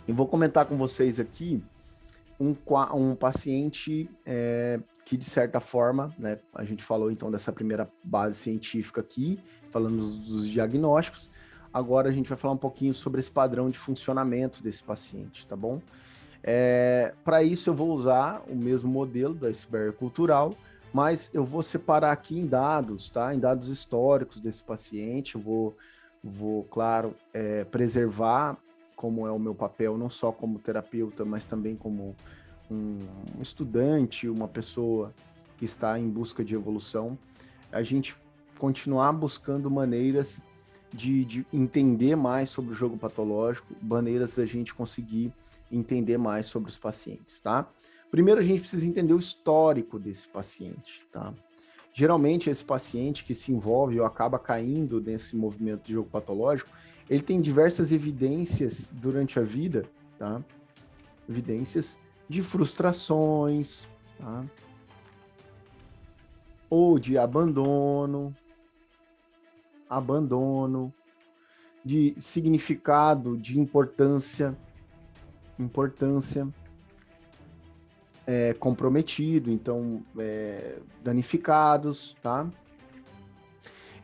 Eu vou comentar com vocês aqui um paciente que, de certa forma, né, a gente falou então dessa primeira base científica aqui, falando dos diagnósticos. Agora a gente vai falar um pouquinho sobre esse padrão de funcionamento desse paciente, tá bom? Para isso eu vou usar o mesmo modelo do iceberg cultural, mas eu vou separar aqui em dados, tá? Em dados históricos desse paciente, eu vou claro, preservar como é o meu papel, não só como terapeuta, mas também como um estudante, uma pessoa que está em busca de evolução, a gente continuar buscando maneiras de entender mais sobre o jogo patológico, maneiras da gente conseguir entender mais sobre os pacientes, tá? Primeiro, a gente precisa entender o histórico desse paciente, tá? Geralmente, esse paciente que se envolve ou acaba caindo nesse movimento de jogo patológico, ele tem diversas evidências durante a vida, tá? Evidências de frustrações, tá? Ou de abandono, de significado, de importância, comprometido, então danificados, tá?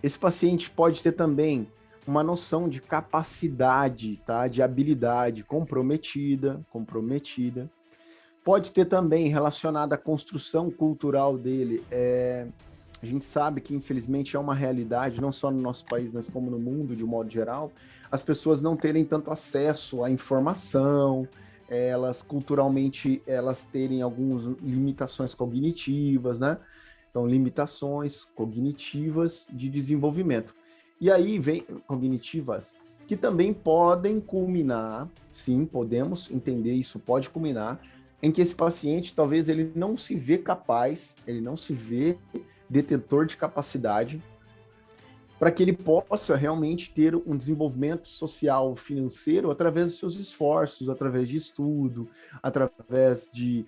Esse paciente pode ter também uma noção de capacidade, tá? De habilidade comprometida. Pode ter também relacionado à construção cultural dele. A gente sabe que, infelizmente, é uma realidade, não só no nosso país, mas como no mundo, de um modo geral, as pessoas não terem tanto acesso à informação, elas culturalmente, elas terem algumas limitações cognitivas, né? Então, limitações cognitivas de desenvolvimento. E aí vem cognitivas que também podem culminar, sim, podemos entender isso, pode culminar, em que esse paciente, talvez ele não se vê capaz, ele não se vê detentor de capacidade para que ele possa realmente ter um desenvolvimento social, financeiro, através dos seus esforços, através de estudo, através de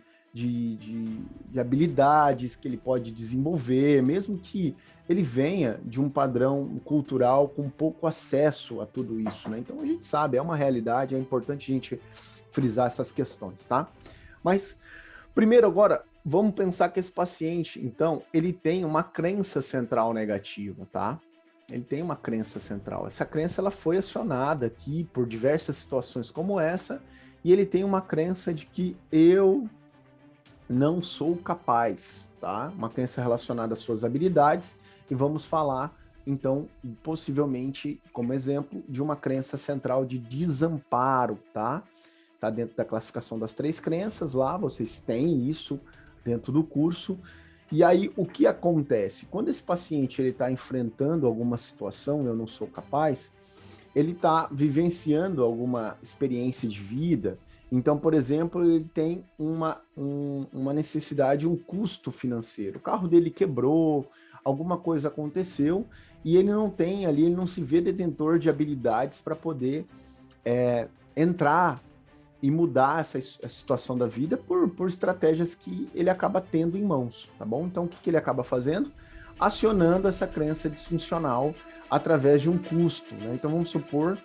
habilidades que ele pode desenvolver, mesmo que ele venha de um padrão cultural com pouco acesso a tudo isso, né? Então a gente sabe, é uma realidade, é importante a gente frisar essas questões, tá? Mas primeiro agora, vamos pensar que esse paciente, então, ele tem uma crença central negativa, tá? Ele tem uma crença central. Essa crença, ela foi acionada aqui por diversas situações como essa, e ele tem uma crença de que eu não sou capaz, tá? Uma crença relacionada às suas habilidades, e vamos falar, então, possivelmente, como exemplo, de uma crença central de desamparo, tá? Tá dentro da classificação das 3 crenças lá, vocês têm isso dentro do curso. E aí, o que acontece? Quando esse paciente está enfrentando alguma situação, eu não sou capaz, ele está vivenciando alguma experiência de vida. Então, por exemplo, ele tem uma necessidade, um custo financeiro. O carro dele quebrou, alguma coisa aconteceu, e ele não tem ali, ele não se vê detentor de habilidades para poder entrar e mudar essa situação da vida por estratégias que ele acaba tendo em mãos, tá bom? Então, o que ele acaba fazendo? Acionando essa crença disfuncional através de um custo, né? Então, vamos supor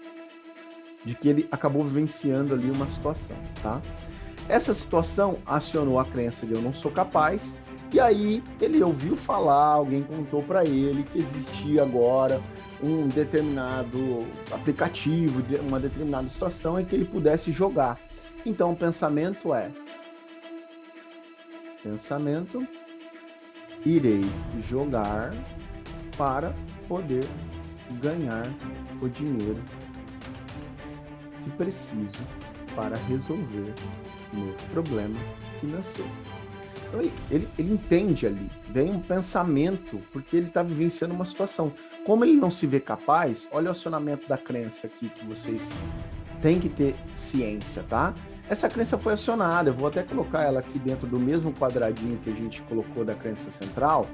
de que ele acabou vivenciando ali uma situação, tá? Essa situação acionou a crença de eu não sou capaz, e aí ele ouviu falar, alguém contou para ele que existia agora um determinado aplicativo, uma determinada situação em que ele pudesse jogar. Então, o pensamento irei jogar para poder ganhar o dinheiro que preciso para resolver meu problema financeiro. Então, ele entende ali, vem um pensamento, porque ele está vivenciando uma situação. Como ele não se vê capaz, olha o acionamento da crença aqui que vocês têm que ter ciência, tá? Essa crença foi acionada, eu vou até colocar ela aqui dentro do mesmo quadradinho que a gente colocou da crença central,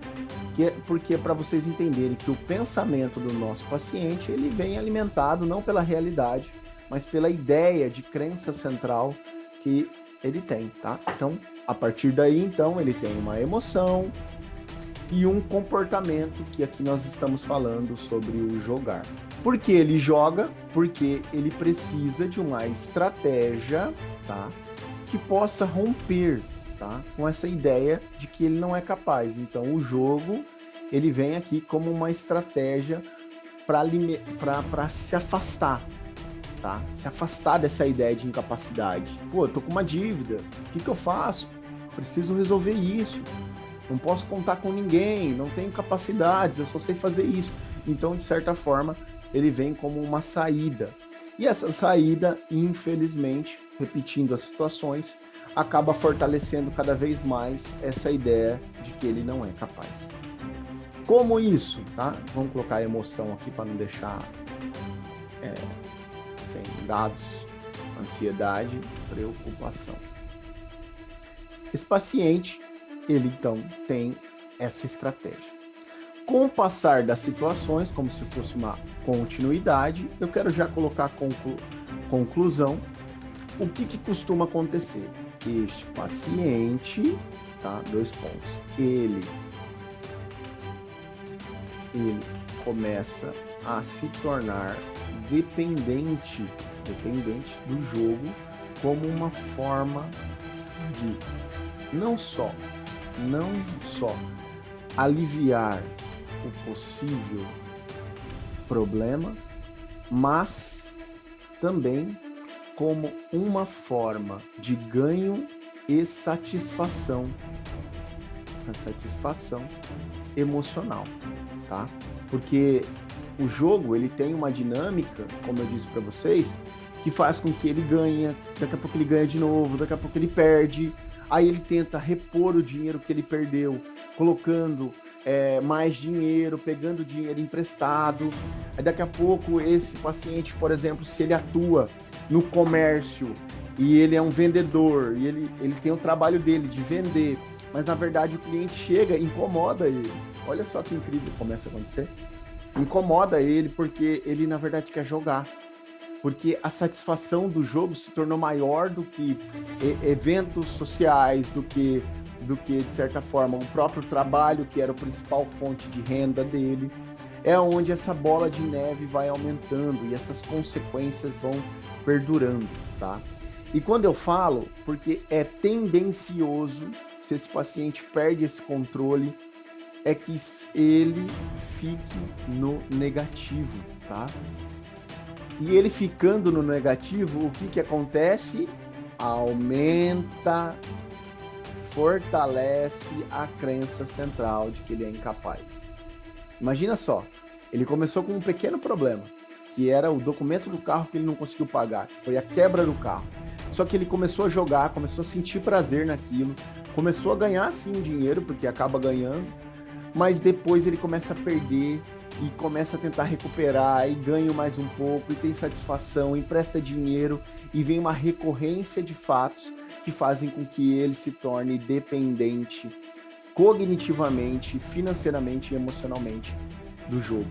porque é para vocês entenderem que o pensamento do nosso paciente, ele vem alimentado não pela realidade, mas pela ideia de crença central que ele tem, tá? Então, a partir daí, então, ele tem uma emoção, e um comportamento, que aqui nós estamos falando sobre o jogar. Por que ele joga? Porque ele precisa de uma estratégia, tá? Que possa romper, tá? Com essa ideia de que ele não é capaz. Então, o jogo, ele vem aqui como uma estratégia para se afastar, tá? Se afastar dessa ideia de incapacidade. Pô, eu tô com uma dívida, o que eu faço? Preciso resolver isso. Não posso contar com ninguém, não tenho capacidades, eu só sei fazer isso. Então, de certa forma, ele vem como uma saída. E essa saída, infelizmente, repetindo as situações, acaba fortalecendo cada vez mais essa ideia de que ele não é capaz. Como isso, tá? Vamos colocar a emoção aqui para não deixar sem dados. Ansiedade, preocupação. Esse paciente, ele então tem essa estratégia. Com o passar das situações, como se fosse uma continuidade, eu quero já colocar a conclusão. O que costuma acontecer? Este paciente, tá? 2 pontos. Ele começa a se tornar dependente do jogo como uma forma de não só aliviar o possível problema, mas também como uma forma de ganho e satisfação, a satisfação emocional, tá? Porque o jogo, ele tem uma dinâmica, como eu disse para vocês, que faz com que ele ganha, daqui a pouco ele ganha de novo, daqui a pouco ele perde, aí ele tenta repor o dinheiro que ele perdeu, colocando mais dinheiro, pegando dinheiro emprestado. Aí daqui a pouco esse paciente, por exemplo, se ele atua no comércio e ele é um vendedor e ele tem o trabalho dele de vender, mas na verdade o cliente chega e incomoda ele. Olha só que incrível começa a acontecer. Incomoda ele porque ele na verdade quer jogar. Porque a satisfação do jogo se tornou maior do que eventos sociais, do que, de certa forma, o próprio trabalho, que era a principal fonte de renda dele. É onde essa bola de neve vai aumentando e essas consequências vão perdurando, tá? E quando eu falo, porque é tendencioso, se esse paciente perde esse controle, é que ele fique no negativo, tá? E ele ficando no negativo, o que acontece? Aumenta, fortalece a crença central de que ele é incapaz. Imagina só, ele começou com um pequeno problema, que era o documento do carro que ele não conseguiu pagar, que foi a quebra do carro. Só que ele começou a jogar, começou a sentir prazer naquilo, começou a ganhar sim dinheiro, porque acaba ganhando, mas depois ele começa a perder e começa a tentar recuperar e ganha mais um pouco e tem satisfação, empresta dinheiro e vem uma recorrência de fatos que fazem com que ele se torne dependente cognitivamente, financeiramente e emocionalmente do jogo.